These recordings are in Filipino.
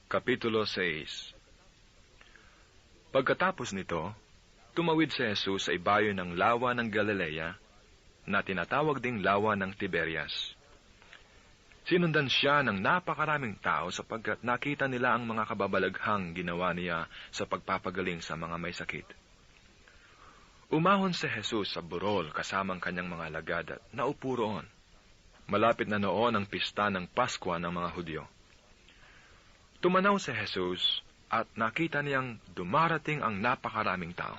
Kapitulo 6. Pagkatapos nito, tumawid si Jesus sa ibayo ng lawa ng Galilea, na tinatawag ding lawa ng Tiberias. Sinundan siya ng napakaraming tao sapagkat nakita nila ang mga kababalaghang ginawa niya sa pagpapagaling sa mga may sakit. Umahon si Jesus sa burol kasamang kanyang mga alagad at naupo roon. Malapit na noon ang pista ng Paskwa ng mga Hudyo. Tumanaw si Jesus at nakita niyang dumarating ang napakaraming tao.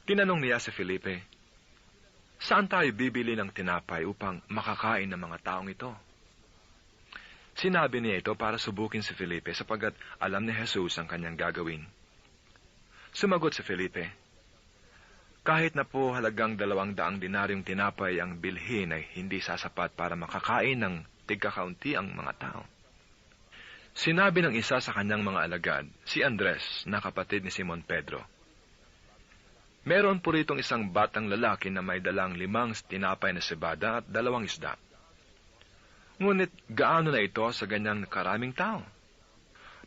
Tinanong niya si Felipe, "Saan tayo bibili ng tinapay upang makakain ng mga taong ito?" Sinabi niya ito para subukin si Felipe sapagkat alam ni Jesus ang kanyang gagawin. Sumagot si Felipe, "Kahit na po halagang 200 dinaryong tinapay ang bilhin ay hindi sasapat para makakain ng tigkakaunti ang mga tao." Sinabi ng isa sa kanyang mga alagad, si Andres, na kapatid ni Simon Pedro, "Meron po ritong isang batang lalaki na may dalang 5 tinapay na sebada at 2 isda. Ngunit gaano na ito sa ganyang karaming tao?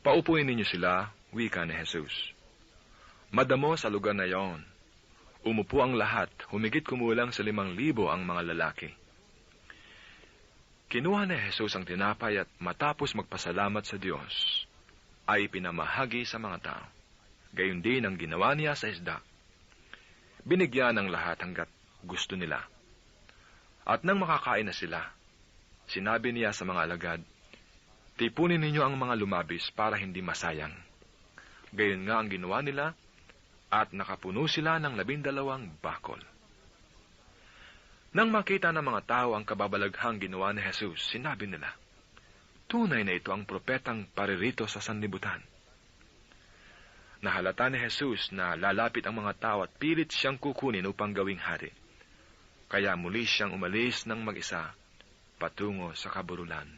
Paupuin ninyo sila," wika ni Jesus. Madamo sa lugar na yon. Umupo ang lahat, humigit kumulang sa 5,000 ang mga lalaki. Kinuha ni Jesus ang tinapay at matapos magpasalamat sa Diyos, ay pinamahagi sa mga tao. Gayon din ang ginawa niya sa isda. Binigyan ng lahat hanggat gusto nila. At nang makakain na sila, sinabi niya sa mga alagad, "Tipunin ninyo ang mga lumabis para hindi masayang." Gayon nga ang ginawa nila, at nakapuno sila ng 12 bakol. Nang makita ng mga tao ang kababalaghang ginawa ni Jesus, sinabi nila, "Tunay na ito ang propetang paririto sa sanlibutan." Nahalata ni Jesus na lalapit ang mga tao at pilit siyang kukunin upang gawing hari. Kaya muli siyang umalis ng mag-isa patungo sa kaburulan.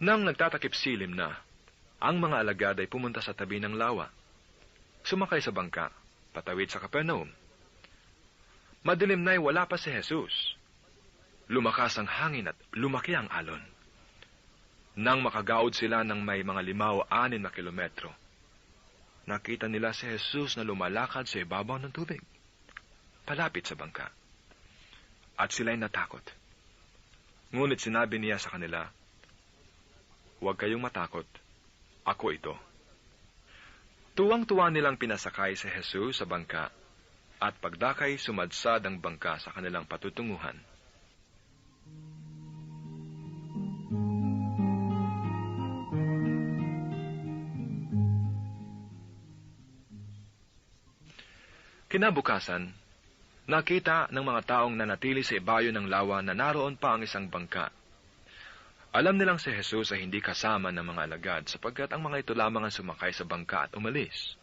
Nang nagtatakip silim na, ang mga alagad ay pumunta sa tabi ng lawa. Sumakay sa bangka, patawid sa Capernaum. Madilim na'y wala pa si Jesus. Lumakas ang hangin at lumaki ang alon. Nang makagaod sila ng may mga 5 o 6 na kilometro, nakita nila si Jesus na lumalakad sa ibabaw ng tubig, palapit sa bangka. At sila'y natakot. Ngunit sinabi niya sa kanila, "Huwag kayong matakot, ako ito." Tuwang-tuwa nilang pinasakay si Jesus sa bangka, at pagdakay sumadsad ang bangka sa kanilang patutunguhan. Kinabukasan, nakita ng mga taong nanatili sa ibayo ng lawa na naroon pa ang isang bangka. Alam nilang si Jesus ay hindi kasama ng mga alagad sapagkat ang mga ito lamang ang sumakay sa bangka at umalis.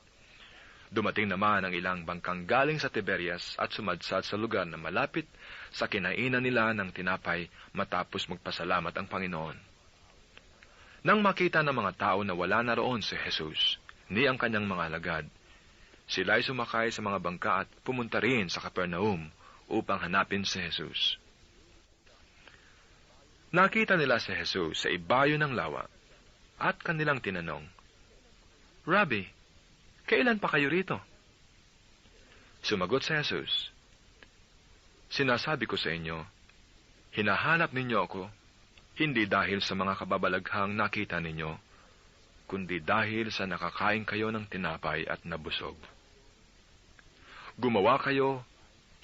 Dumating naman ang ilang bangkang galing sa Tiberias at sumadsad sa lugar na malapit sa kinainan nila ng tinapay matapos magpasalamat ang Panginoon. Nang makita ng mga tao na wala na roon si Jesus, ni ang kanyang mga alagad, sila'y sumakay sa mga bangka at pumunta rin sa Capernaum upang hanapin si Jesus. Nakita nila si Jesus sa ibayo ng lawa at kanilang tinanong, "Rabbi, kailan pa kayo rito?" Sumagot si Jesus, "Sinasabi ko sa inyo, hinahanap ninyo ako, hindi dahil sa mga kababalaghang nakita ninyo, kundi dahil sa nakakain kayo ng tinapay at nabusog. Gumawa kayo,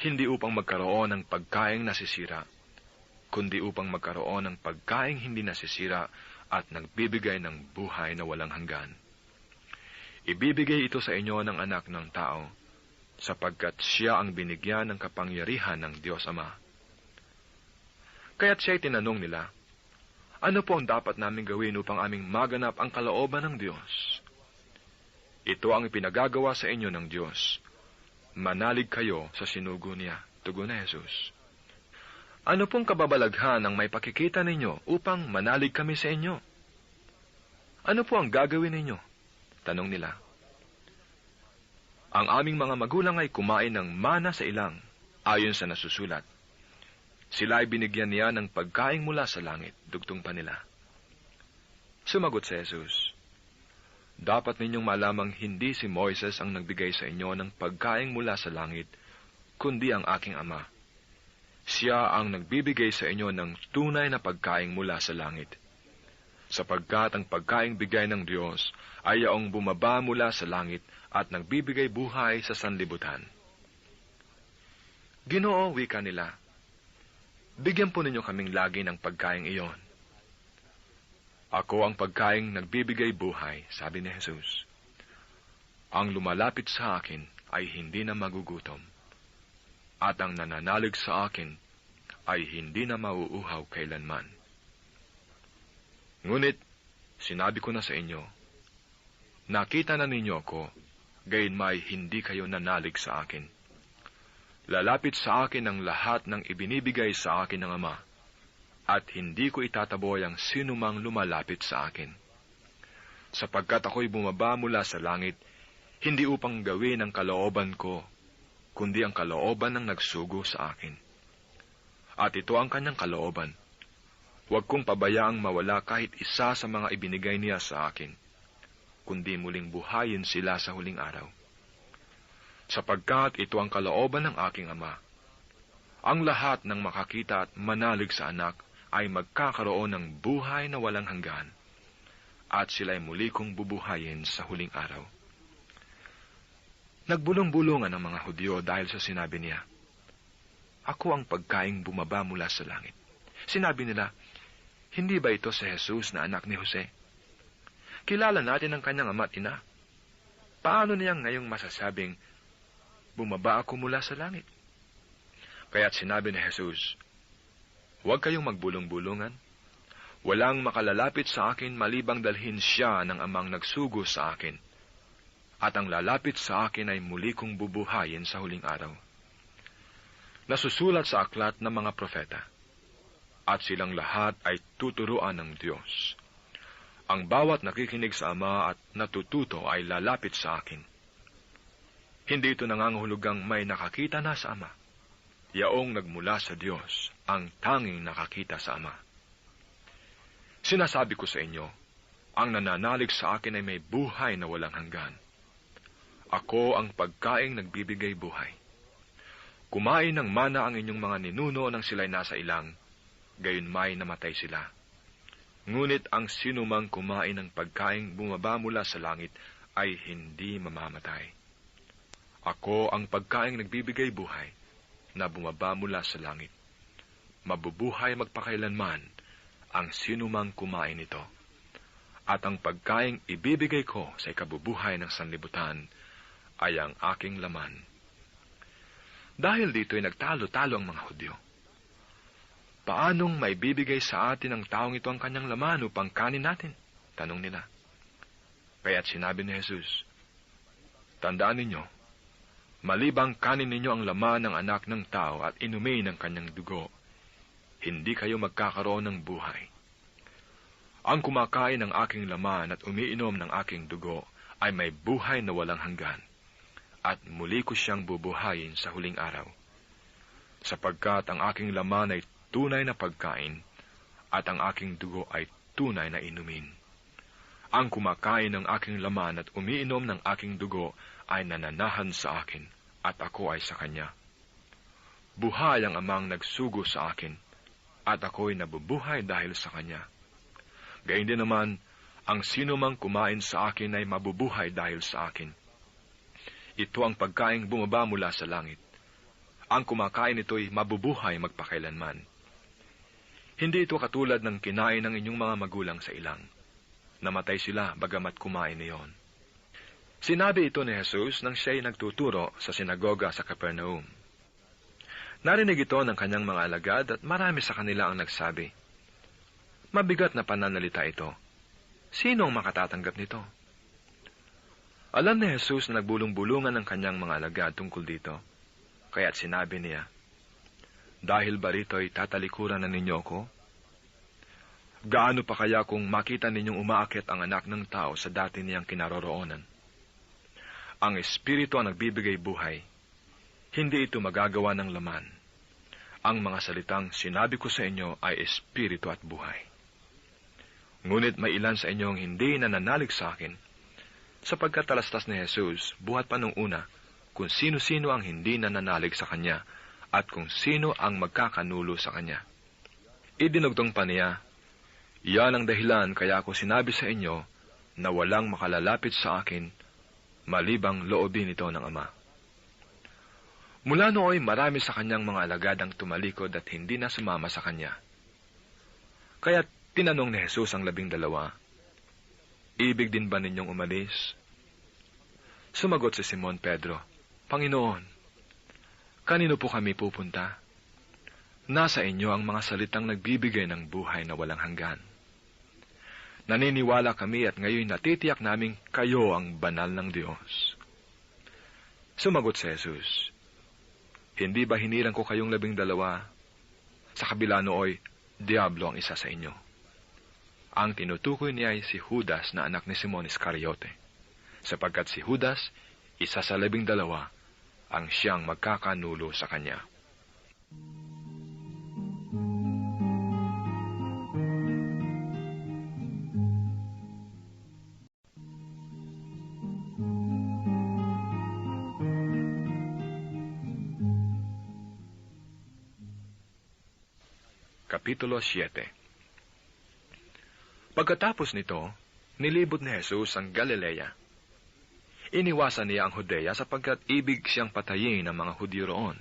hindi upang magkaroon ng pagkaing nasisira, kundi upang magkaroon ng pagkaing hindi nasisira at nagbibigay ng buhay na walang hanggan. Ibibigay ito sa inyo ng anak ng tao, sapagkat siya ang binigyan ng kapangyarihan ng Diyos Ama." Kaya't siya'y tinanong nila, "Ano po ang dapat namin gawin upang aming maganap ang kalooban ng Diyos?" "Ito ang ipinagagawa sa inyo ng Diyos. Manalig kayo sa sinugo niya," tugon ni Jesus. "Ano pong kababalaghan ang may pakikita ninyo upang manalig kami sa inyo? Ano po ang gagawin ninyo?" tanong nila. "Ang aming mga magulang ay kumain ng mana sa ilang, ayon sa nasusulat. Sila ay binigyan niya ng pagkaing mula sa langit," dugtong pa nila. Sumagot si Jesus, dapat ninyong malamang hindi si Moises ang nagbigay sa inyo ng pagkain mula sa langit, kundi ang aking Ama. Siya ang nagbibigay sa inyo ng tunay na pagkain mula sa langit. Sapagkat ang pagkaing bigay ng Diyos ay yaong bumaba mula sa langit at nagbibigay buhay sa sanlibutan. Ginoo, wika nila, bigyan po ninyo kaming lagi ng pagkaing iyon. Ako ang pagkaing nagbibigay buhay, sabi ni Jesus. Ang lumalapit sa akin ay hindi na magugutom, at ang nananalig sa akin ay hindi na mauuhaw kailanman. Ngunit, sinabi ko na sa inyo, nakita na ninyo ako, gayunmay hindi kayo nanalig sa akin. Lalapit sa akin ang lahat ng ibinibigay sa akin ng Ama, at hindi ko itataboy ang sinumang lumalapit sa akin. Sapagkat ako'y bumaba mula sa langit, hindi upang gawin ang kalooban ko, kundi ang kalooban ng nagsugo sa akin. At ito ang kanyang kalooban. Huwag kong pabayaang mawala kahit isa sa mga ibinigay niya sa akin, kundi muling buhayin sila sa huling araw. Sapagkat ito ang kalooban ng aking Ama. Ang lahat ng makakita at manalig sa anak ay magkakaroon ng buhay na walang hanggan, at sila'y muli kong bubuhayin sa huling araw. Nagbulong-bulungan ang mga Hudyo dahil sa sinabi niya, ako ang pagkaing bumaba mula sa langit. Sinabi nila, hindi ba ito si Jesus na anak ni Jose? Kilala natin ang kanyang ama at ina. Paano niya ngayong masasabing, bumaba ako mula sa langit? Kaya't sinabi ni Jesus, huwag kayong magbulong-bulungan. Walang makalalapit sa akin malibang dalhin siya ng amang nagsugo sa akin. At ang lalapit sa akin ay muli kong bubuhayin sa huling araw. Nasusulat sa aklat ng mga propeta, at silang lahat ay tuturuan ng Diyos. Ang bawat nakikinig sa Ama at natututo ay lalapit sa akin. Hindi ito nangangahulugang may nakakita na sa Ama. Yaong nagmula sa Diyos, ang tanging nakakita sa Ama. Sinasabi ko sa inyo, ang nananalig sa akin ay may buhay na walang hanggan. Ako ang pagkaing nagbibigay buhay. Kumain ng mana ang inyong mga ninuno nang sila'y nasa ilang, gayunmay namatay sila. Ngunit ang sinumang kumain ng pagkaing bumaba mula sa langit ay hindi mamamatay. Ako ang pagkaing nagbibigay buhay na bumaba mula sa langit. Mabubuhay magpakailanman ang sinumang kumain nito. At ang pagkaing ibibigay ko sa ikabubuhay ng sanlibutan ay ang aking laman. Dahil dito'y nagtalo-talo ang mga Hudyo. Paanong maibibigay sa atin ang taong ito ang kanyang laman upang kanin natin? Tanong nila. Kaya't sinabi ni Jesus, tandaan ninyo, malibang kanin ninyo ang laman ng anak ng tao at inumin ang kanyang dugo, hindi kayo magkakaroon ng buhay. Ang kumakain ng aking laman at umiinom ng aking dugo ay may buhay na walang hanggan, at muli ko siyang bubuhayin sa huling araw. Sapagkat ang aking laman ay tunay na pagkain, at ang aking dugo ay tunay na inumin. Ang kumakain ng aking laman at umiinom ng aking dugo ay nananahan sa akin, at ako ay sa kanya. Buhay ang amang nagsugo sa akin, at ako'y nabubuhay dahil sa kanya. Gayun din naman, ang sinumang kumain sa akin ay mabubuhay dahil sa akin. Ito ang pagkaing bumaba mula sa langit. Ang kumakain ito'y mabubuhay magpakailanman. Hindi ito katulad ng kinain ng inyong mga magulang sa ilang. Namatay sila bagamat kumain niyon. Sinabi ito ni Jesus nang siya'y nagtuturo sa sinagoga sa Capernaum. Narinig ito ng kanyang mga alagad at marami sa kanila ang nagsabi, mabigat na pananalita ito. Sino ang makatatanggap nito? Alam ni Jesus na nagbulong-bulungan ng kanyang mga alagad tungkol dito, kaya't sinabi niya, dahil ba rito'y tatalikuran na ninyo ko? Gaano pa kaya kung makita ninyong umaakit ang anak ng tao sa dati niyang kinaroroonan? Ang Espiritu ang nagbibigay buhay, hindi ito magagawa ng laman. Ang mga salitang sinabi ko sa inyo ay Espiritu at buhay. Ngunit may ilan sa inyong hindi nananalig sa akin, sapagkat talastas ni Jesus, buhat pa nung una, kung sino-sino ang hindi nananalig sa Kanya, at kung sino ang magkakanulo sa Kanya. Idinugtong pa niya, "Yan ang dahilan kaya ako sinabi sa inyo na walang makalalapit sa akin, malibang loobin ito ng Ama." Mula nooy marami sa kanyang mga alagad ang tumalikod at hindi na sumama sa kanya. Kaya tinanong ni Jesus ang 12, "Ibig din ba ninyong umalis?" Sumagot si Simon Pedro, "Panginoon, kanino po kami pupunta? Nasa inyo ang mga salitang nagbibigay ng buhay na walang hanggan. Naniniwala kami at ngayon natitiyak naming kayo ang banal ng Diyos." Sumagot si Jesus, "Hindi ba hinilang ko kayong 12? Sa kabila nooy, Diablo ang isa sa inyo." Ang tinutukoy niya ay si Judas na anak ni Simon Iscariote, sapagkat si Judas, isa sa 12, ang siyang magkakanulo sa kanya. Kapitulo 7. Pagkatapos nito, nilibot ni Jesus ang Galilea. Iniwasan niya ang Judea sapagkat ibig siyang patayin ng mga Hudyo roon.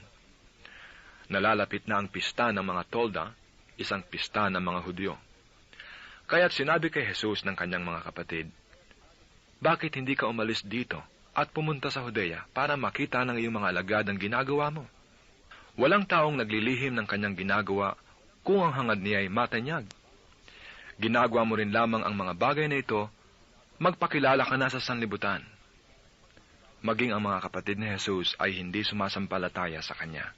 Nalalapit na ang pista ng mga tolda, isang pista ng mga Hudyo. Kaya't sinabi kay Jesus ng kanyang mga kapatid, "Bakit hindi ka umalis dito at pumunta sa Judea para makita ng iyong mga alagad ang ginagawa mo? Walang taong naglilihim ng kanyang ginagawa kung ang hangad niya ay matanyag. Ginagawa mo rin lamang ang mga bagay na ito, magpakilala ka na sa sanlibutan." Maging ang mga kapatid ni Jesus ay hindi sumasampalataya sa kanya.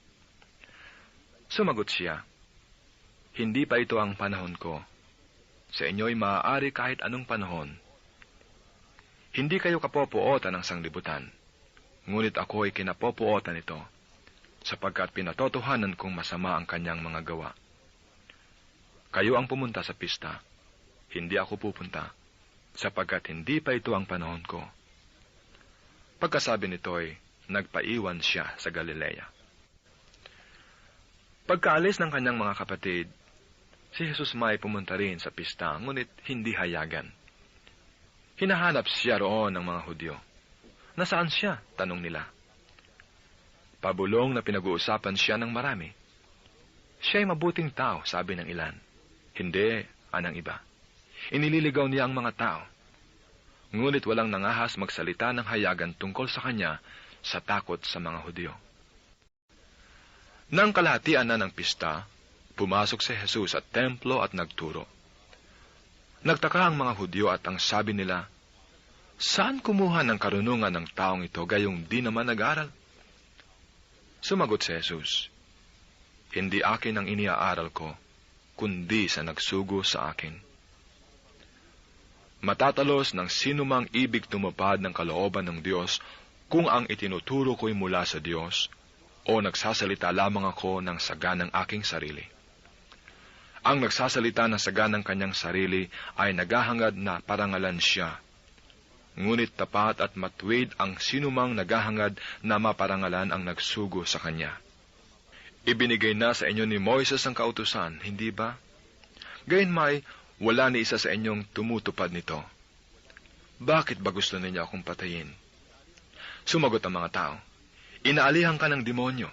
Sumagot siya, "Hindi pa ito ang panahon ko. Sa inyo'y maaari kahit anong panahon. Hindi kayo kapopuotan ng sanglibutan, ngunit ako ay kinapopuotan ito, sapagkat pinatotohanan kong masama ang kanyang mga gawa. Kayo ang pumunta sa pista, hindi ako pupunta, sapagkat hindi pa ito ang panahon ko." Pagkasabi nito'y, nagpaiwan siya sa Galilea. Pagkaalis ng kanyang mga kapatid, si Jesus may pumunta rin sa pista, ngunit hindi hayagan. Hinahanap siya roon ng mga Hudyo. "Nasaan siya?" tanong nila. Pabulong na pinag-uusapan siya ng marami. "Siya'y mabuting tao," sabi ng ilan. "Hindi," anang iba. "Inililigaw niya ang mga tao." Ngunit walang nangahas magsalita ng hayagan tungkol sa kanya sa takot sa mga Hudyo. Nang kalahatian na ng pista, pumasok si Jesus sa templo at nagturo. Nagtaka ang mga Hudyo at ang sabi nila, "Saan kumuha ng karunungan ng taong ito gayong di naman nag-aral?" Sumagot si Jesus, "Hindi akin ang iniaaral ko, kundi sa nagsugo sa akin. Matatalos ng sinumang ibig tumupad ng kalooban ng Diyos kung ang itinuturo ko'y mula sa Diyos, o nagsasalita lamang ako ng saganang aking sarili. Ang nagsasalita ng saganang kanyang sarili ay naghahangad na parangalan siya. Ngunit tapat at matuwid ang sinumang naghahangad na maparangalan ang nagsugo sa kanya. Ibinigay na sa inyo ni Moises ang kautusan, hindi ba? Gayunmay, wala ni isa sa inyong tumutupad nito. Bakit ba gusto ninyo akong patayin?" Sumagot ang mga tao, "Inaalihan ka ng demonyo.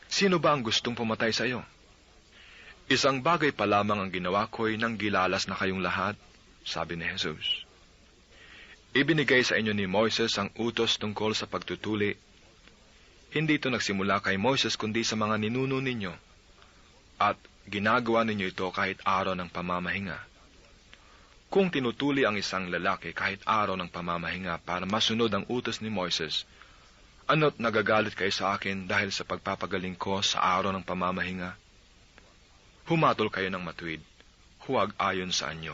Sino ba ang gustong pumatay sa iyo? Isang bagay pa lamang ang ginawa ko'y nang gilalas na kayong lahat," sabi ni Jesus. "Ibinigay sa inyo ni Moises ang utos tungkol sa pagtutuli. Hindi ito nagsimula kay Moises kundi sa mga ninuno ninyo, at ginagawa ninyo ito kahit araw ng pamamahinga. Kung tinutuli ang isang lalaki kahit araw ng pamamahinga para masunod ang utos ni Moises, ano't nagagalit kayo sa akin dahil sa pagpapagaling ko sa araw ng pamamahinga? Humatol kayo ng matuwid, huwag ayon sa anyo."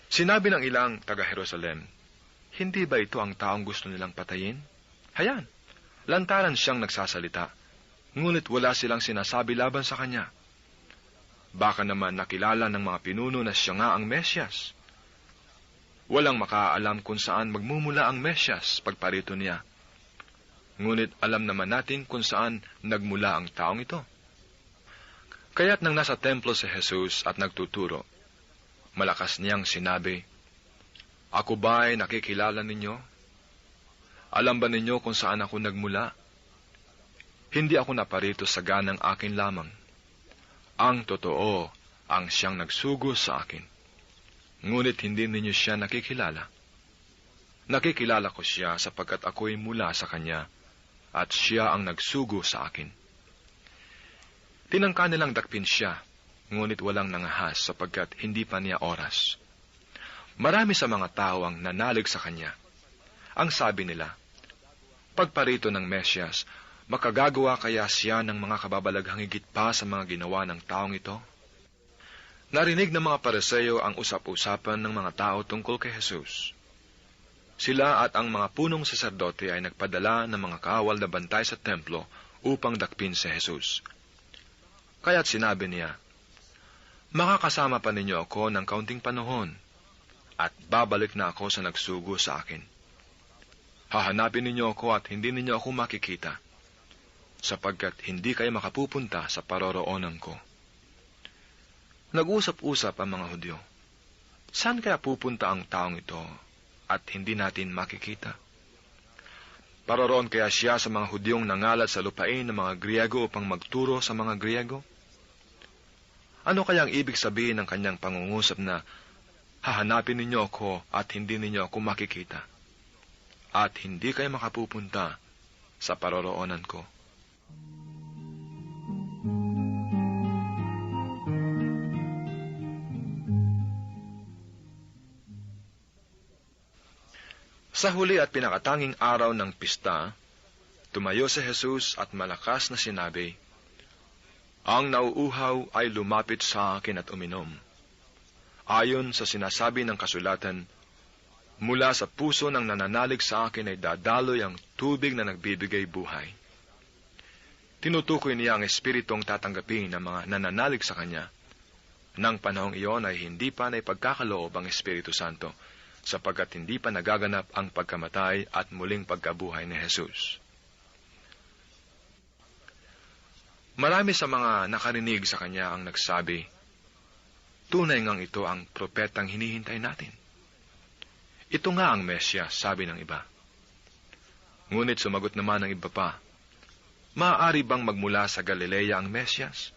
Sinabi ng ilang taga-Jerusalem, "Hindi ba ito ang taong gusto nilang patayin? Hayan, lantaran siyang nagsasalita, ngunit wala silang sinasabi laban sa kanya." Baka naman nakilala ng mga pinuno na siya nga ang Mesyas. Walang makaalam kung saan magmumula ang Mesyas pagparito niya. Ngunit alam naman natin kung saan nagmula ang taong ito. Kaya't nang nasa templo si Jesus at nagtuturo, malakas niyang sinabi, "Ako ba'y nakikilala ninyo? Alam ba ninyo kung saan ako nagmula? Hindi ako naparito sa ganang akin lamang. Ang totoo, ang siyang nagsugo sa akin. Ngunit hindi ninyo siya nakikilala. Nakikilala ko siya sapagkat ako'y mula sa kanya, at siya ang nagsugo sa akin." Tinangka nilang dakpin siya, ngunit walang nangahas sapagkat hindi pa niya oras. Marami sa mga tao ang nanalig sa kanya. Ang sabi nila, pagparito ng Mesyas, makagagawa kaya siya ng mga kababalaghang higit pa sa mga ginawa ng taong ito? Narinig ng mga Pariseo ang usap-usapan ng mga tao tungkol kay Jesus. Sila at ang mga punong saserdote ay nagpadala ng mga kawal na bantay sa templo upang dakpin si Jesus. Kaya't sinabi niya, "Makakasama pa ninyo ako ng kaunting panahon, at babalik na ako sa nagsugo sa akin. Hahanapin ninyo ako at hindi ninyo ako makikita, sapagkat hindi kayo makapupunta sa paroroonan ko." Nag-usap-usap ang mga Hudyo. Saan kaya pupunta ang taong ito at hindi natin makikita? Paroroon kaya siya sa mga Hudyong nangalat sa lupain ng mga Griego upang magturo sa mga Griego? Ano kaya ang ibig sabihin ng kanyang pangungusap na, "Hahanapin ninyo ako at hindi ninyo ako makikita, at hindi kayo makapupunta sa paroroonan ko"? Sa huli at pinakatanging araw ng pista, tumayo si Jesus at malakas na sinabi, "Ang nauuhaw ay lumapit sa akin at uminom. Ayon sa sinasabi ng kasulatan, mula sa puso ng nananalig sa akin ay dadaloy ang tubig na nagbibigay buhay." Tinutukoy niya ang espiritong tatanggapin ng mga nananalig sa kanya. Nang panahong iyon ay hindi pa naipagkakaloob ang Espiritu Santo, sapagkat hindi pa nagaganap ang pagkamatay at muling pagkabuhay ni Jesus. Marami sa mga nakarinig sa kanya ang nagsabi, "Tunay ngang ito ang propetang hinihintay natin. Ito nga ang Mesyas," sabi ng iba. Ngunit sumagot naman ng iba pa, "Maaari bang magmula sa Galilea ang Mesyas?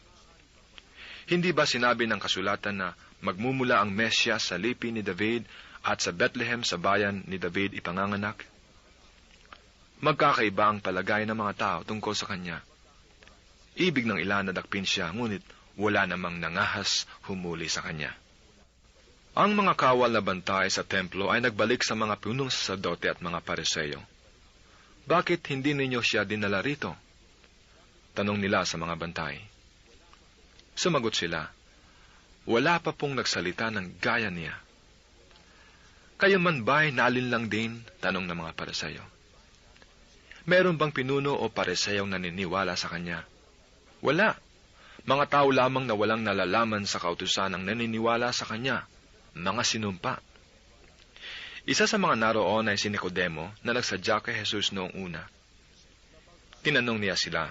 Hindi ba sinabi ng kasulatan na magmumula ang Mesyas sa lipi ni David at sa Bethlehem sa bayan ni David ipanganganak?" Magkakaiba ang palagay ng mga tao tungkol sa kanya. Ibig ng ilan na dakpin siya, ngunit wala namang nangahas humuli sa kanya. Ang mga kawal na bantay sa templo ay nagbalik sa mga punong saserdote at mga Pariseo. "Bakit hindi ninyo siya dinala rito?" tanong nila sa mga bantay. Sumagot sila, "Wala pa pong nagsalita ng gaya niya." "Kayo man ba'y naalinlang din?" tanong ng mga Pariseo. "Meron bang pinuno o Pariseyong naniniwala sa kanya?" Wala. Mga tao lamang na walang nalalaman sa kautusan ang naniniwala sa kanya, mga sinumpa. Isa sa mga naroon ay si Nicodemo na nagsadya kay Jesus noong una. Tinanong niya sila,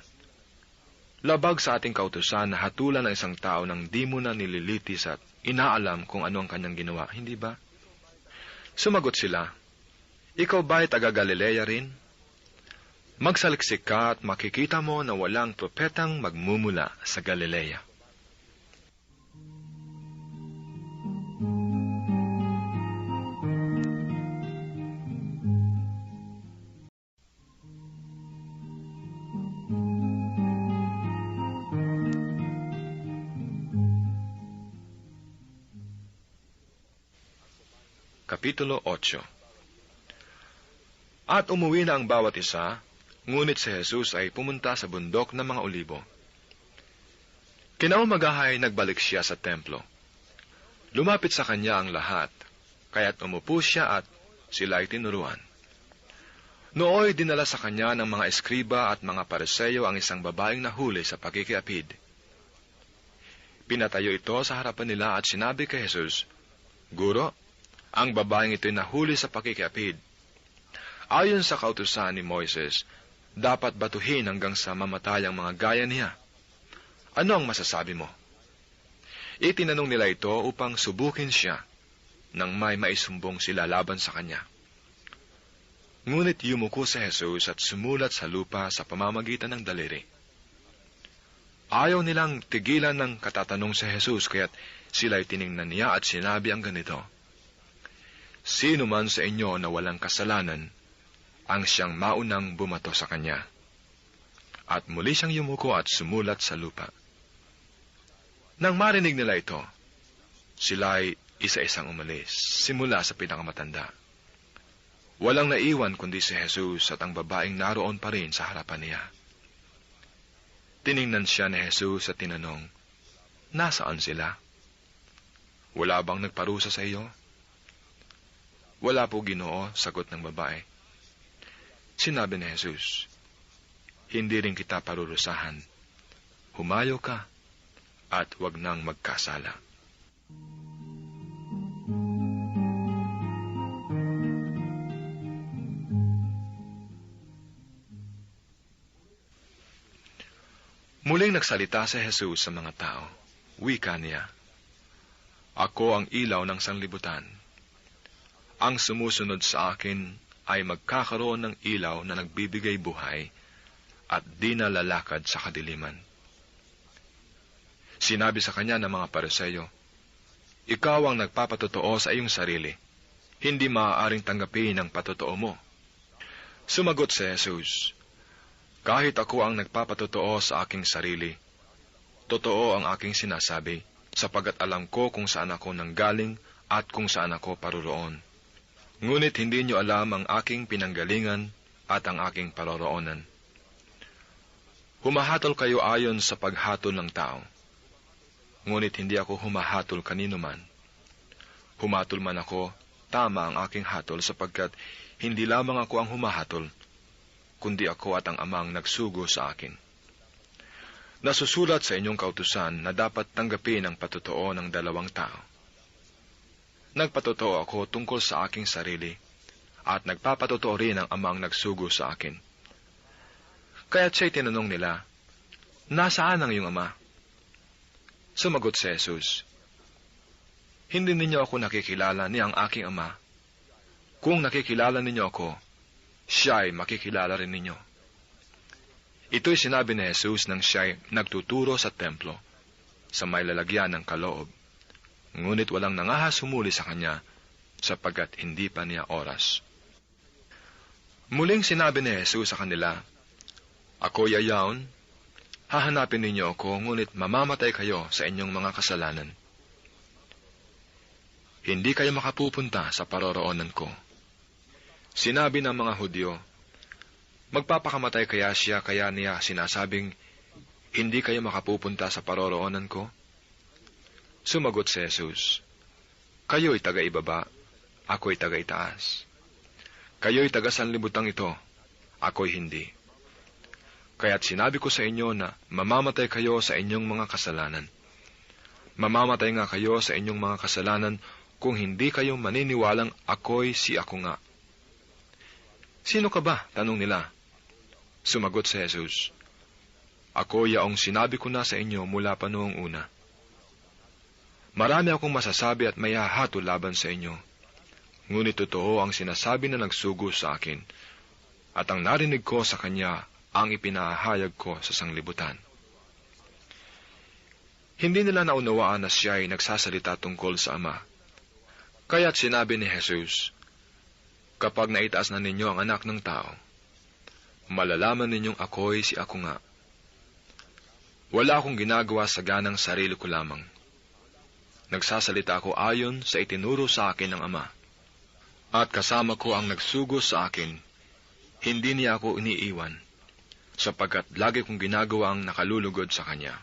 "Labag sa ating kautusan na hatulan ng isang tao nang di mo na nililitis at inaalam kung ano ang kanyang ginawa, hindi ba?" Sumagot sila, "Ikaw ba'y taga Galilea rin? Magsaliksik ka at makikita mo na walang propetang magmumula sa Galilea." Kapitulo 8. At umuwi na ang bawat isa, ngunit si Jesus ay pumunta sa bundok ng mga Olibo. Kinaumagahay nagbalik siya sa templo. Lumapit sa kanya ang lahat, kaya't umupo siya at sila ay tinuruan. Nooy dinala sa kanya ng mga eskriba at mga Pariseo ang isang babaeng nahuli sa pagkikiapid. Pinatayo ito sa harapan nila at sinabi kay Jesus, "Guro, ang babaeng ito'y nahuli sa pakikiapid. Ayon sa kautusan ni Moises, dapat batuhin hanggang sa mamatay ang mga gaya niya. Ano ang masasabi mo?" Itinanong nila ito upang subukin siya nang may maisumbong sila laban sa kanya. Ngunit yumuko si Jesus at sumulat sa lupa sa pamamagitan ng daliri. Ayaw nilang tigilan ng katatanong si Jesus, kaya't sila'y tiningnan niya at sinabi ang ganito, "Sino man sa inyo na walang kasalanan, ang siyang maunang bumato sa kanya." At muli siyang yumuko at sumulat sa lupa. Nang marinig nila ito, sila'y isa-isang umalis, simula sa pinakamatanda. Walang naiwan kundi si Jesus at ang babaeng naroon pa rin sa harapan niya. Tiningnan siya ni Jesus at tinanong, "Nasaan sila? Wala bang nagparusa sa iyo?" "Wala po, Ginoo," sagot ng babae. Sinabi ni Jesus, "Hindi rin kita parurusahan. Humayo ka at huwag nang magkasala." Muling nagsalita si Jesus sa mga tao. Wika niya, "Ako ang ilaw ng sanlibutan. Ang sumusunod sa akin ay magkakaroon ng ilaw na nagbibigay buhay at di na lalakad sa kadiliman." Sinabi sa kanya ng mga Pariseo, "Ikaw ang nagpapatotoo sa iyong sarili. Hindi maaaring tanggapin ang patotoo mo." Sumagot si Jesus, "Kahit ako ang nagpapatotoo sa aking sarili, totoo ang aking sinasabi, sapagkat alam ko kung saan ako nanggaling at kung saan ako paroroon. Ngunit hindi niyo alam ang aking pinanggalingan at ang aking paroroonan. Humahatol kayo ayon sa paghatol ng tao. Ngunit hindi ako humahatol kanino man. Humatol man ako, tama ang aking hatol, sapagkat hindi lamang ako ang humahatol, kundi ako at ang Amang nagsugo sa akin. Nasusulat sa inyong kautusan na dapat tanggapin ang patotoo ng dalawang tao. Nagpatotoo ako tungkol sa aking sarili, at nagpapatotoo rin ang Amang nagsugo sa akin." Kaya't siya'y tinanong nila, "Nasaan ang iyong Ama?" Sumagot si Jesus, "Hindi ninyo ako nakikilala ni ang aking Ama. Kung nakikilala ninyo ako, siya ay makikilala rin ninyo." Ito'y sinabi ni Jesus nang siya'y nagtuturo sa templo, sa may lalagyan ng kaloob. Ngunit walang nangahas sumuli sa kanya, sapagkat hindi pa niya oras. Muling sinabi ni Jesus sa kanila, "Ako yayaon, hahanapin ninyo ako, ngunit mamamatay kayo sa inyong mga kasalanan. Hindi kayo makapupunta sa paroroonan ko." Sinabi ng mga Hudyo, "Magpapakamatay kaya siya, kaya niya sinasabing, hindi kayo makapupunta sa paroroonan ko?" Sumagot si Jesus, "Kayo'y taga-ibaba, ako'y taga-itaas. Kayo'y taga-sanlibutang ito, ako'y hindi. Kaya't sinabi ko sa inyo na mamamatay kayo sa inyong mga kasalanan. Mamamatay nga kayo sa inyong mga kasalanan kung hindi kayo maniniwalang ako'y si Ako nga." "Sino ka ba?" tanong nila. Sumagot si Jesus, "Ako yaong sinabi ko na sa inyo mula pa noong una. Marami akong masasabi at may hahatol laban sa inyo. Ngunit totoo ang sinasabi na nagsugo sa akin, at ang narinig ko sa kanya ang ipinahayag ko sa sanglibutan." Hindi nila naunawaan na siya ay nagsasalita tungkol sa Ama. Kaya't sinabi ni Jesus, "Kapag naitaas na ninyo ang Anak ng Tao, malalaman ninyong ako'y si Ako nga. Wala akong ginagawa sa ganang sarili ko lamang. Nagsasalita ako ayon sa itinuro sa akin ng Ama. At kasama ko ang nagsugo sa akin, hindi niya ako iniiwan, sapagkat lagi kong ginagawa ang nakalulugod sa Kanya."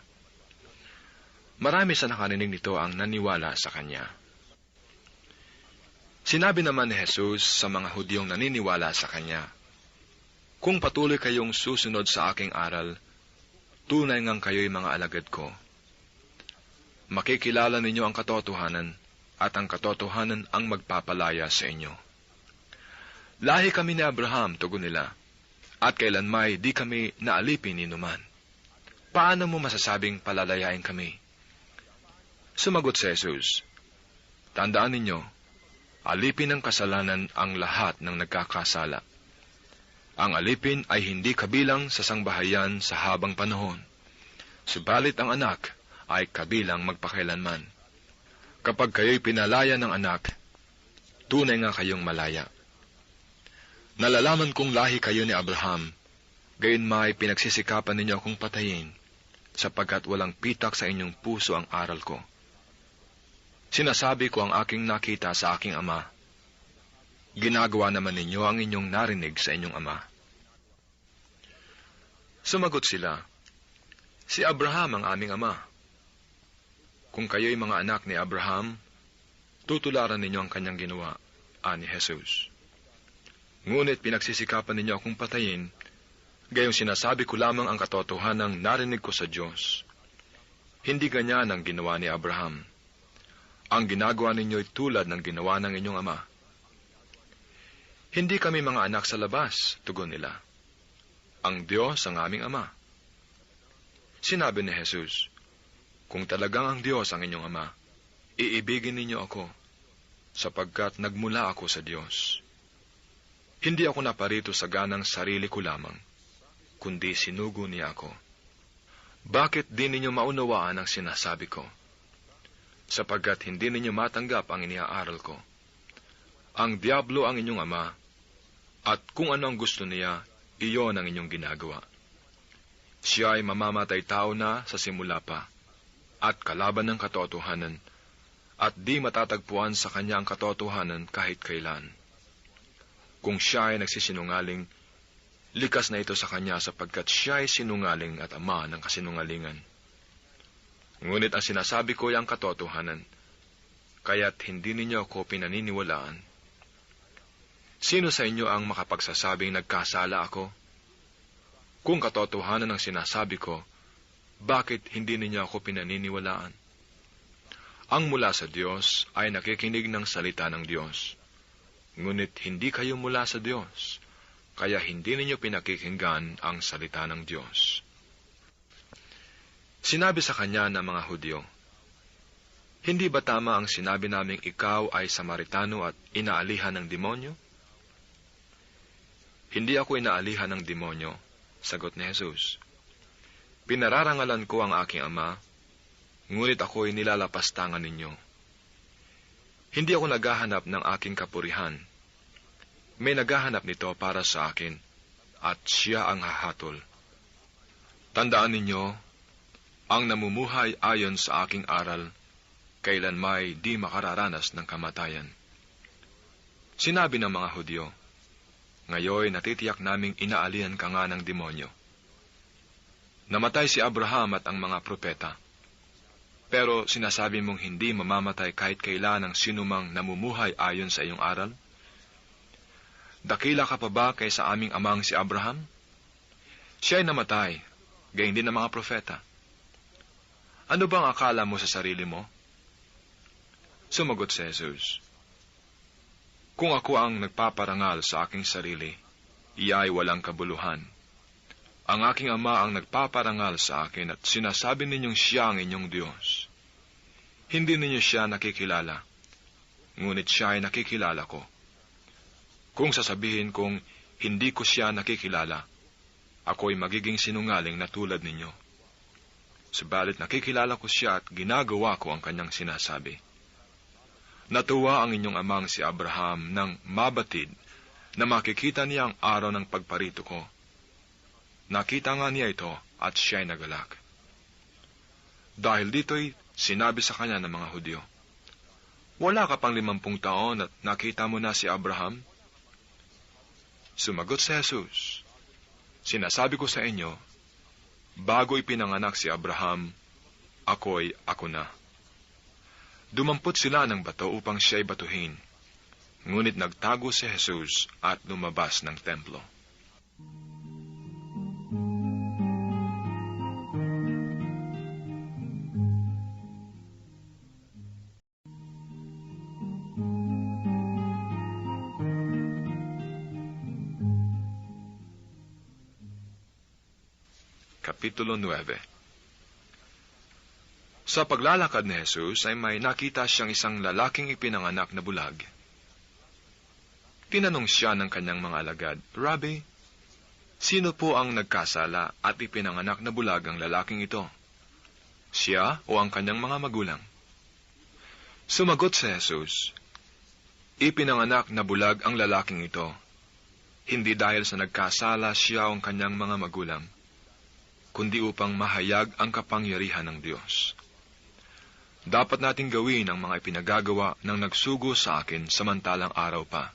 Marami sa nakarinig nito ang naniwala sa Kanya. Sinabi naman ni Jesus sa mga Hudyong naniniwala sa Kanya, "Kung patuloy kayong susunod sa aking aral, tunay ngang kayo'y mga alagad ko. makikilala ninyo ang katotohanan, at ang katotohanan ang magpapalaya sa inyo. Lahi kami ni Abraham, tugon nila, at kailanmay di kami naalipin ni numan. Paano mo masasabing palalayain kami? Sumagot si Jesus, tandaan ninyo, alipin ng kasalanan ang lahat ng nagkakasala. Ang alipin ay hindi kabilang sa sangbahayan sa habang panahon, subalit ang anak ay kabilang magpakailanman. Kapag kayo'y pinalaya ng anak, tunay nga kayong malaya. Nalalaman kong lahi kayo ni Abraham, gayon may pinagsisikapan ninyo akong patayin, sapagkat walang pitak sa inyong puso ang aral ko. Sinasabi ko ang aking nakita sa aking ama. Ginagawa naman ninyo ang inyong narinig sa inyong ama. Sumagot sila, si Abraham ang aming ama. Kung kayo'y mga anak ni Abraham, tutularan ninyo ang kanyang ginawa, ani Jesus. Ngunit pinagsisikapan ninyo akong patayin, gayong sinasabi ko lamang ang katotohanang narinig ko sa Diyos. Hindi ganyan ang ginawa ni Abraham. Ang ginagawa ninyo'y tulad ng ginawa ng inyong ama. Hindi kami mga anak sa labas, tugon nila. Ang Diyos ang aming ama. Sinabi ni Jesus, kung talagang ang Diyos ang inyong ama, iibigin ninyo ako, sapagkat nagmula ako sa Diyos. Hindi ako naparito sa ganang sarili ko lamang, kundi sinugo niya ako. Bakit di ninyo maunawaan ang sinasabi ko? Sapagkat hindi ninyo matanggap ang iniaaral ko. Ang diablo ang inyong ama, at kung ano ang gusto niya, iyon ang inyong ginagawa. Siya ay mamamatay tao na sa simula pa, at kalaban ng katotohanan, at di matatagpuan sa kanya ang katotohanan kahit kailan. Kung siya ay nagsisinungaling, likas na ito sa kanya sapagkat siya ay sinungaling at ama ng kasinungalingan. Ngunit ang sinasabi ko ay ang katotohanan, kaya't hindi ninyo ako pinaniniwalaan. Sino sa inyo ang makapagsasabing nagkasala ako? Kung katotohanan ang sinasabi ko, bakit hindi ninyo ako pinaniniwalaan? Ang mula sa Diyos ay nakikinig ng salita ng Diyos. Ngunit hindi kayo mula sa Diyos, kaya hindi ninyo pinakikinggan ang salita ng Diyos. Sinabi sa kanya ng mga Hudyo, hindi ba tama ang sinabi naming ikaw ay Samaritano at inaalihan ng demonyo? Hindi ako inaalihan ng demonyo, sagot ni Jesus. Pinararangalan ko ang aking ama, ngunit ako'y nilalapastangan ninyo. Hindi ako naghahanap ng aking kapurihan. May naghahanap nito para sa akin, at siya ang hahatol. Tandaan ninyo, ang namumuhay ayon sa aking aral, kailan may di makararanas ng kamatayan. Sinabi ng mga Hudyo, ngayon natitiyak naming inaalihan ka nga ng demonyo. Namatay si Abraham at ang mga propeta. Pero sinasabi mong hindi mamamatay kahit kailan ang sinumang namumuhay ayon sa iyong aral? Dakila ka pa ba kaysa aming amang si Abraham? Siya ay namatay, gayon din ang mga propeta. Ano bang akala mo sa sarili mo? Sumagot si Jesus, kung ako ang nagpaparangal sa aking sarili, iya ay walang kabuluhan. Ang aking ama ang nagpaparangal sa akin at sinasabi ninyong siya ang inyong Diyos. Hindi ninyo siya nakikilala, ngunit siya ay nakikilala ko. Kung sasabihin kong hindi ko siya nakikilala, ako'y magiging sinungaling na tulad ninyo. Subalit nakikilala ko siya at ginagawa ko ang kanyang sinasabi. Natuwa ang inyong amang si Abraham nang mabatid na makikita niya ang araw ng pagparito ko. Nakita nga niya ito at siya'y nagalak. Dahil dito'y sinabi sa kanya ng mga Hudyo, wala ka pang 50 taon at nakita mo na si Abraham? Sumagot si Jesus, sinasabi ko sa inyo, bago ipinanganak si Abraham, ako na. Dumampot sila ng bato upang siya'y batuhin, ngunit nagtago si Jesus at lumabas ng templo. Kapitulo 9. Sa paglalakad ni Jesus ay may nakita siyang isang lalaking ipinanganak na bulag. Tinanong siya ng kanyang mga alagad, "Rabbi, sino po ang nagkasala at ipinanganak na bulag ang lalaking ito? Siya o ang kanyang mga magulang?" Sumagot si Jesus, "Ipinanganak na bulag ang lalaking ito, hindi dahil sa nagkasala siya o ang kanyang mga magulang, kundi upang mahayag ang kapangyarihan ng Diyos. Dapat nating gawin ang mga ipinagagawa ng nagsugo sa akin samantalang araw pa.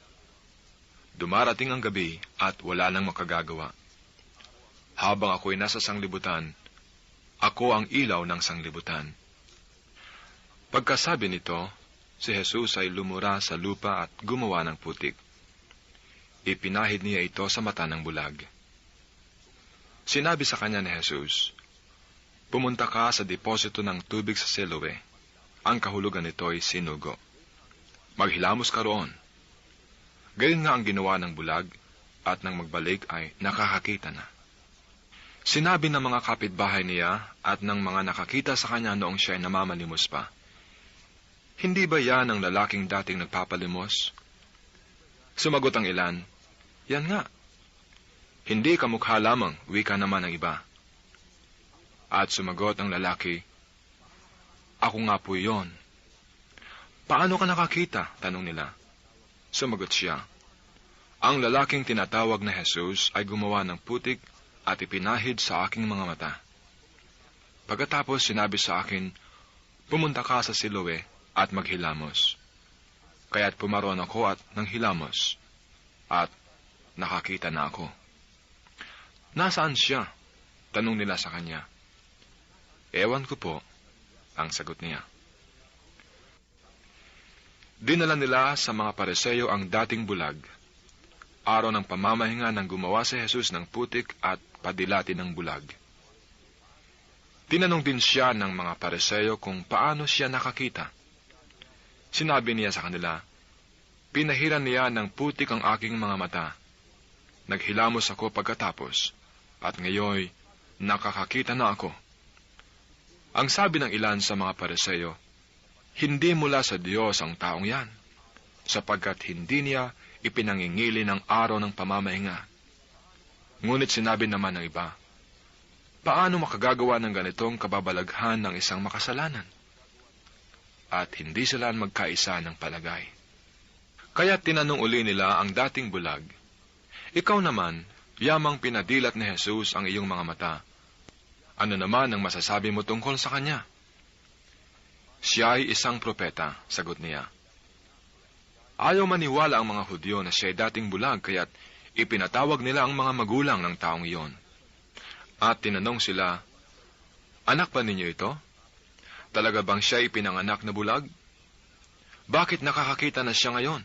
Dumarating ang gabi at wala nang makagagawa. Habang ako'y nasa sanglibutan, ako ang ilaw ng sanglibutan." Pagkasabi nito, si Jesus ay lumura sa lupa at gumawa ng putik. Ipinahid niya ito sa mata ng bulag. Sinabi sa kanya ni Jesus, "Pumunta ka sa deposito ng tubig sa Siloe. Ang kahulugan nito ay sinugo. Maghilamos ka roon." Gayon nga ang ginawa ng bulag, at nang magbalik ay nakakakita na. Sinabi ng mga kapitbahay niya at ng mga nakakita sa kanya noong siya ay namamalimos pa, "Hindi ba yan ang lalaking dating nagpapalimos?" Sumagot ang ilan, "Yan nga." "Hindi kamukha lamang," wika naman ng iba. At sumagot ang lalaki, "Ako nga po yon." "Paano ka nakakita?" tanong nila. Sumagot siya, "Ang lalaking tinatawag na Jesus ay gumawa ng putik at ipinahid sa aking mga mata. Pagkatapos sinabi sa akin, 'Pumunta ka sa Siloe at maghilamos.' Kaya't pumaroon ako at nanghilamos, at nakakita na ako." "Nasaan siya?" tanong nila sa kanya. "Ewan ko po," ang sagot niya. Dinala nila sa mga Pariseo ang dating bulag. Araw ng pamamahinga nang gumawa si Jesus ng putik at padilati ng bulag. Tinanong din siya ng mga Pariseo kung paano siya nakakita. Sinabi niya sa kanila, "Pinahiran niya ng putik ang aking mga mata. Naghilamos ako pagkatapos, at ngayon nakakakita na ako." Ang sabi ng ilan sa mga Pariseo, "Hindi mula sa Diyos ang taong yan, sapagkat hindi niya ipinangingili ng araw ng pamamahinga." Ngunit sinabi naman ng iba, "Paano makagagawa ng ganitong kababalaghan ng isang makasalanan?" At hindi sila magkaisa ng palagay. Kaya tinanong uli nila ang dating bulag, "Ikaw naman, yamang pinadilat ni Jesus ang iyong mga mata. Ano naman ang masasabi mo tungkol sa kanya?" "Siya ay isang propeta," sagot niya. Ayaw maniwala ang mga Hudyo na siya ay dating bulag, kaya't ipinatawag nila ang mga magulang ng taong iyon. At tinanong sila, "Anak ba ninyo ito? Talaga bang siya ay pinanganak na bulag? Bakit nakakakita na siya ngayon?"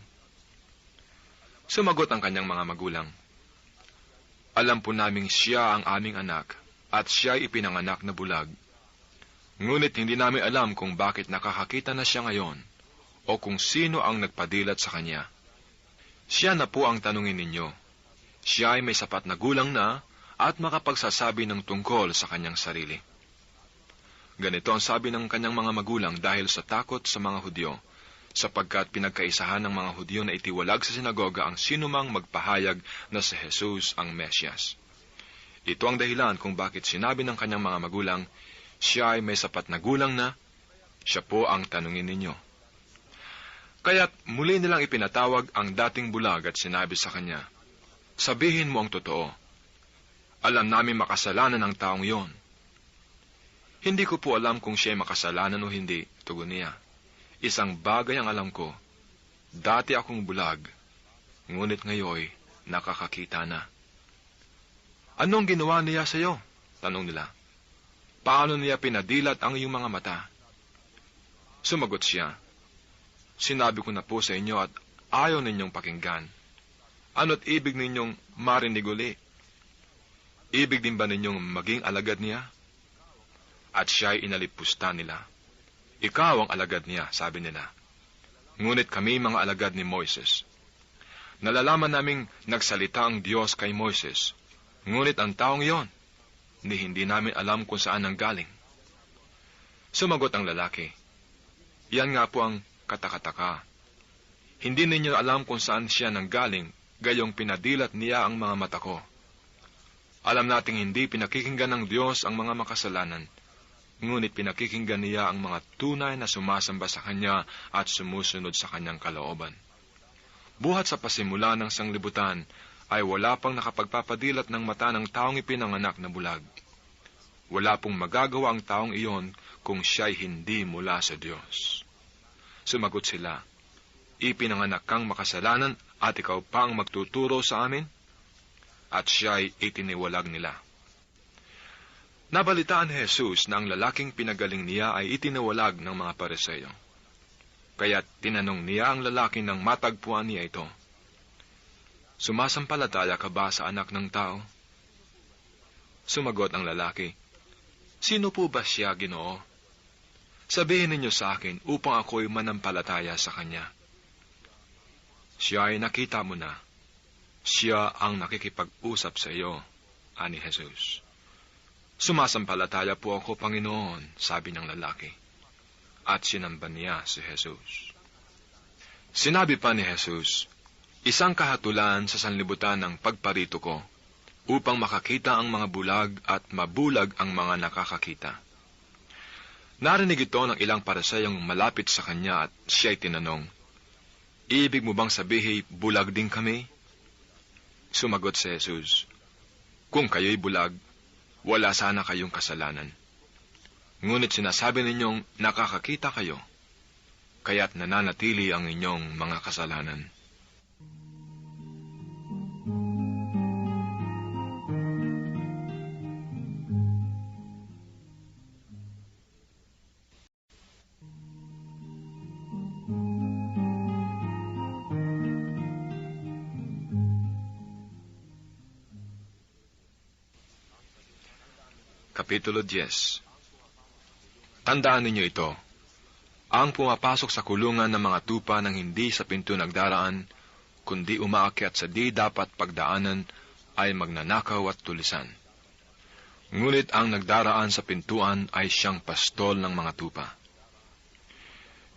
Sumagot ang kanyang mga magulang, "Alam po naming siya ang aming anak, at siya ay ipinanganak na bulag. Ngunit hindi namin alam kung bakit nakakakita na siya ngayon, o kung sino ang nagpadilat sa kanya. Siya na po ang tanungin ninyo. Siya ay may sapat na gulang na, at makapagsasabi ng tungkol sa kanyang sarili." Ganito ang sabi ng kanyang mga magulang dahil sa takot sa mga Hudyo, sapagkat pinagkaisahan ng mga Hudyo na itiwalag sa sinagoga ang sinumang magpahayag na si Jesus ang Mesyas. Ito ang dahilan kung bakit sinabi ng kanyang mga magulang, "Siya ay may sapat na gulang na, siya po ang tanungin ninyo." Kaya't muli nilang ipinatawag ang dating bulag at sinabi sa kanya, "Sabihin mo ang totoo. Alam namin makasalanan ang taong iyon." "Hindi ko po alam kung siya ay makasalanan o hindi," tugon niya. "Isang bagay ang alam ko, dati akong bulag, ngunit ngayon nakakakita na." "Anong ginawa niya sa iyo?" tanong nila. "Paano niya pinadilat ang iyong mga mata?" Sumagot siya, "Sinabi ko na po sa inyo at ayaw ninyong pakinggan. Ano't ibig ninyong marinig uli? Ibig din ba ninyong maging alagad niya?" At siya ay inalipusta nila. "Ikaw ang alagad niya," sabi nila. "Ngunit kami mga alagad ni Moises. Nalalaman naming nagsalita ang Diyos kay Moises, ngunit ang taong iyon, ni hindi namin alam kung saan nanggaling. Sumagot ang lalaki, "Yan nga po ang katakataka. Hindi ninyo alam kung saan siya nanggaling, gayong pinadilat niya ang mga mata ko. Alam nating hindi pinakikinggan ng Diyos ang mga makasalanan, ngunit pinakikinggan niya ang mga tunay na sumasamba sa Kanya at sumusunod sa Kanyang kalooban. Buhat sa pasimula ng sanglibutan, ay wala pang nakapagpapadilat ng mata ng taong ipinanganak na bulag. Wala pong magagawa ang taong iyon kung siya'y hindi mula sa Diyos." Sumagot sila, "Ipinanganak kang makasalanan at ikaw pa ang magtuturo sa amin?" At siya'y itiniwalag nila. Nabalitaan ni Jesus na ang lalaking pinagaling niya ay itiniwalag ng mga Pariseo. Kaya't tinanong niya ang lalaki nang matagpuan niya ito, "Sumasampalataya ka ba sa anak ng tao?" Sumagot ang lalaki, "Sino po ba siya, Ginoo? Sabihin ninyo sa akin upang ako'y manampalataya sa kanya." "Siya ay nakita mo na. Siya ang nakikipag-usap sa iyo," ani Jesus. "Sumasampalataya po ako, Panginoon," sabi ng lalaki. At sinamba niya si Jesus. Sinabi pa ni Jesus, "Isang kahatulan sa sanlibutan ng pagparito ko, upang makakita ang mga bulag at mabulag ang mga nakakakita." Narinig ito ng ilang Pariseyong malapit sa kanya at siya'y tinanong, "Ibig mo bang sabihin bulag din kami?" Sumagot si Jesus, "Kung kayo'y bulag, wala sana kayong kasalanan. Ngunit sinasabi ninyong nakakakita kayo, kaya't nananatili ang inyong mga kasalanan." Kapitulo 10. Tandaan ninyo ito, ang pumapasok sa kulungan ng mga tupa ng hindi sa pinto nagdaraan, kundi umaakyat sa di dapat pagdaanan, ay magnanakaw at tulisan. Ngunit ang nagdaraan sa pintuan ay siyang pastol ng mga tupa.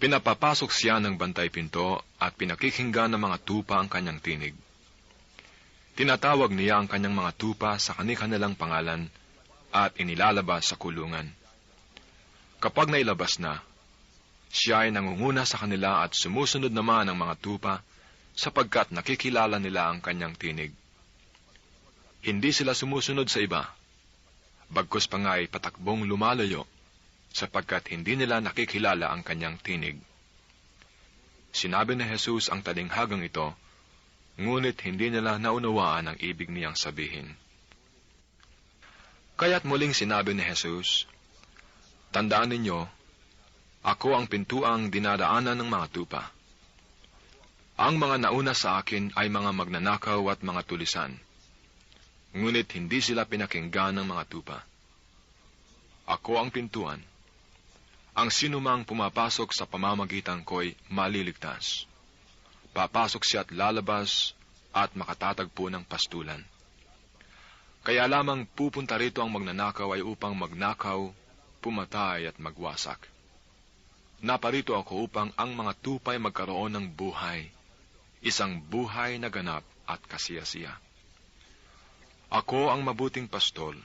Pinapapasok siya ng bantay pinto at pinakikinggan ng mga tupa ang kanyang tinig. Tinatawag niya ang kanyang mga tupa sa kani-kanilang pangalan at inilalabas sa kulungan. Kapag nailabas na, siya ay nangunguna sa kanila at sumusunod naman ang mga tupa sapagkat nakikilala nila ang kanyang tinig. Hindi sila sumusunod sa iba, bagkus pa nga ay patakbong lumalayo sapagkat hindi nila nakikilala ang kanyang tinig. Sinabi ni Jesus ang talinghagang ito, ngunit hindi nila naunawaan ang ibig niyang sabihin. Kaya't muling sinabi ni Jesus, "Tandaan ninyo, ako ang pintuang dinadaanan ng mga tupa. Ang mga nauna sa akin ay mga magnanakaw at mga tulisan, ngunit hindi sila pinakinggan ng mga tupa. Ako ang pintuan. Ang sinumang pumapasok sa pamamagitan ko'y maliligtas. Papasok siya at lalabas at makatatagpo ng pastulan. Kaya lamang pupunta rito ang magnanakaw ay upang magnakaw, pumatay at magwasak. Naparito ako upang ang mga tupay magkaroon ng buhay, isang buhay na ganap at kasiyasiya. Ako ang mabuting pastol.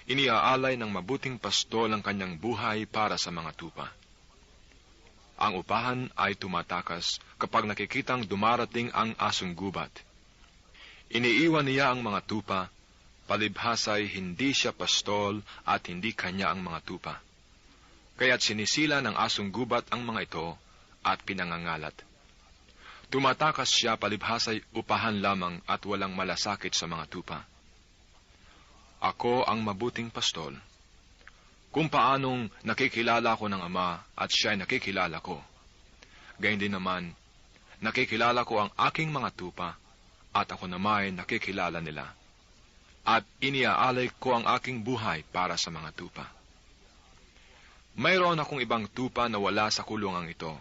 Iniaalay ng mabuting pastol ang kanyang buhay para sa mga tupa. Ang upahan ay tumatakas kapag nakikitang dumarating ang asong gubat. Iniiwan niya ang mga tupa, palibhasay hindi siya pastol at hindi kanya ang mga tupa. Kaya't sinisila ng asong gubat ang mga ito at pinangangalat. Tumatakas siya palibhasay upahan lamang at walang malasakit sa mga tupa. Ako ang mabuting pastol. Kung paanong nakikilala ko ng Ama at siya'y nakikilala ko, gayon din naman, nakikilala ko ang aking mga tupa at ako naman ay nakikilala nila. At iniaalay ko ang aking buhay para sa mga tupa. Mayroon akong ibang tupa na wala sa kulungang ito.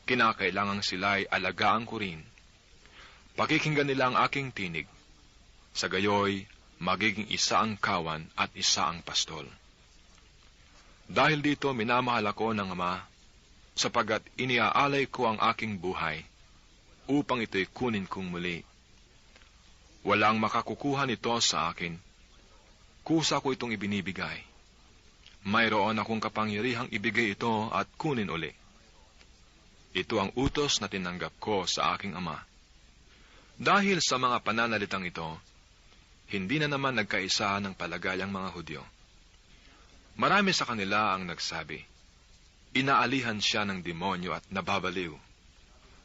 Kinakailangang sila'y alagaan ko rin. Pakikinggan nila ang aking tinig. Sa gayoy, magiging isa ang kawan at isa ang pastol. Dahil dito minamahal ako ng Ama, sapagkat iniaalay ko ang aking buhay, upang ito'y kunin kong muli. Walang makakukuha nito sa akin, kusa ko itong ibinibigay. Mayroon akong kapangyarihang ibigay ito at kunin uli. Ito ang utos na tinanggap ko sa aking Ama. Dahil sa mga pananalitang ito, hindi na naman nagkaisa ng palagay ang mga Hudyo. Marami sa kanila ang nagsabi, inaalihan siya ng demonyo at nababaliw.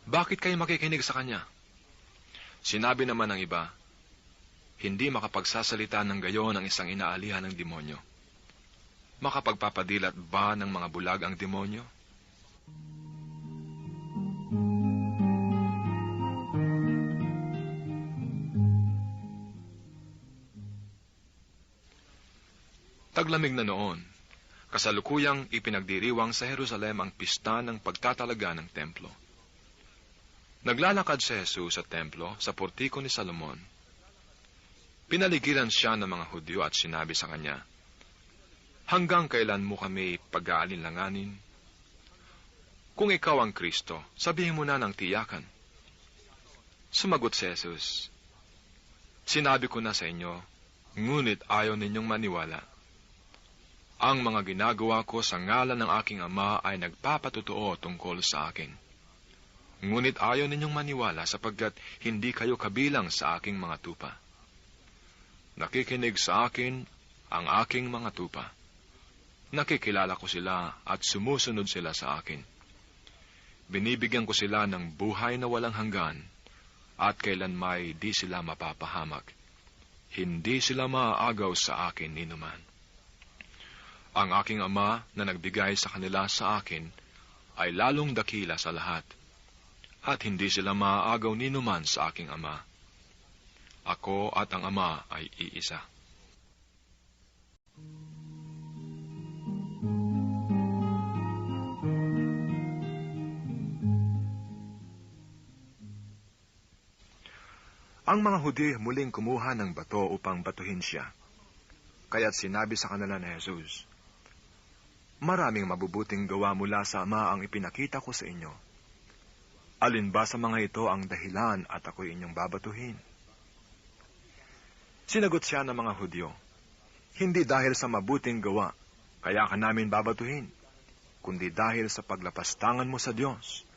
Bakit kayo makikinig sa kanya? Sinabi naman ng iba, hindi makapagsasalita ng gayon ang isang inaalihan ng demonyo. Makapagpapadilat ba ng mga bulag ang demonyo? Taglamig na noon, kasalukuyang ipinagdiriwang sa Jerusalem ang pista ng pagtatalaga ng templo. Naglalakad si Jesus sa templo sa portiko ni Salomon. Pinaligiran siya ng mga Hudyo at sinabi sa kanya, hanggang kailan mo kami pag-aalinlanganin? Kung ikaw ang Kristo, sabihin mo na ng tiyakan. Sumagot si Jesus, sinabi ko na sa inyo, ngunit ayaw ninyong maniwala. Ang mga ginagawa ko sa ngalan ng aking Ama ay nagpapatotoo tungkol sa akin. Ngunit ayaw ninyong maniwala sapagkat hindi kayo kabilang sa aking mga tupa. Nakikinig sa akin ang aking mga tupa. Nakikilala ko sila at sumusunod sila sa akin. Binibigyan ko sila ng buhay na walang hanggan at kailanmay di sila mapapahamak. Hindi sila maaagaw sa akin ninuman. Ang aking Ama na nagbigay sa kanila sa akin ay lalong dakila sa lahat, at hindi sila maaagaw ninuman sa aking Ama. Ako at ang Ama ay iisa. Ang mga Hudyo muling kumuha ng bato upang batuhin siya. Kaya't sinabi sa kanila ni Jesus, maraming mabubuting gawa mula sa Ama ang ipinakita ko sa inyo. Alin ba sa mga ito ang dahilan at ako'y inyong babatuhin? Sinagot siya ng mga Hudyo, hindi dahil sa mabuting gawa, kaya ka namin babatuhin, kundi dahil sa paglapastangan mo sa Diyos,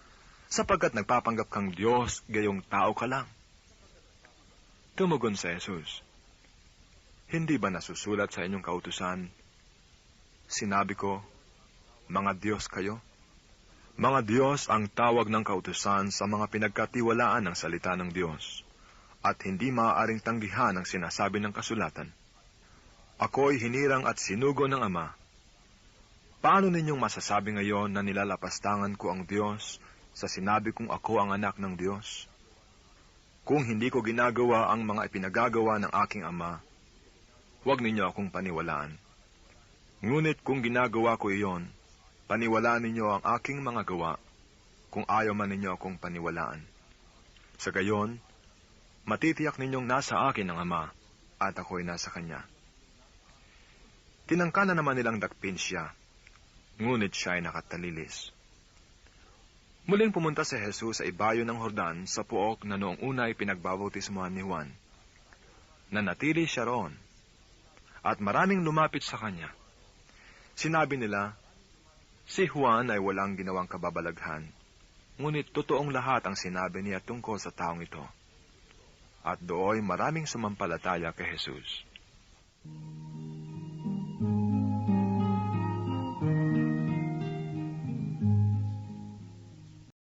sapagkat nagpapanggap kang Diyos, gayong tao ka lang. Tumugon si Jesus, hindi ba nasusulat sa inyong kautusan, sinabi ko, mga Diyos kayo? Mga Diyos ang tawag ng kautusan sa mga pinagkatiwalaan ng salita ng Diyos, at hindi maaaring tanggihan ang sinasabi ng kasulatan. Ako'y hinirang at sinugo ng Ama. Paano ninyong masasabi ngayon na nilalapastangan ko ang Diyos sa sinabi kong ako ang anak ng Diyos? Kung hindi ko ginagawa ang mga ipinagagawa ng aking Ama, huwag ninyo akong paniwalaan. Ngunit kung ginagawa ko iyon, paniwalaan ninyo ang aking mga gawa, kung ayaw man ninyo akong paniwalaan. Sa gayon, matitiyak ninyong nasa akin ang Ama, at ako'y nasa Kanya. Tinangka na naman nilang dakpin siya, ngunit siya ay nakatalilis. Muling pumunta si Jesus sa ibayo ng Jordan sa puok na noong una ay pinagbabautismuhan ni Juan. Nanatili siya roon, at maraming lumapit sa kanya. Sinabi nila, si Juan ay walang ginawang kababalaghan, ngunit totoong lahat ang sinabi niya tungkol sa taong ito. At dooy maraming sumampalataya kay Jesus.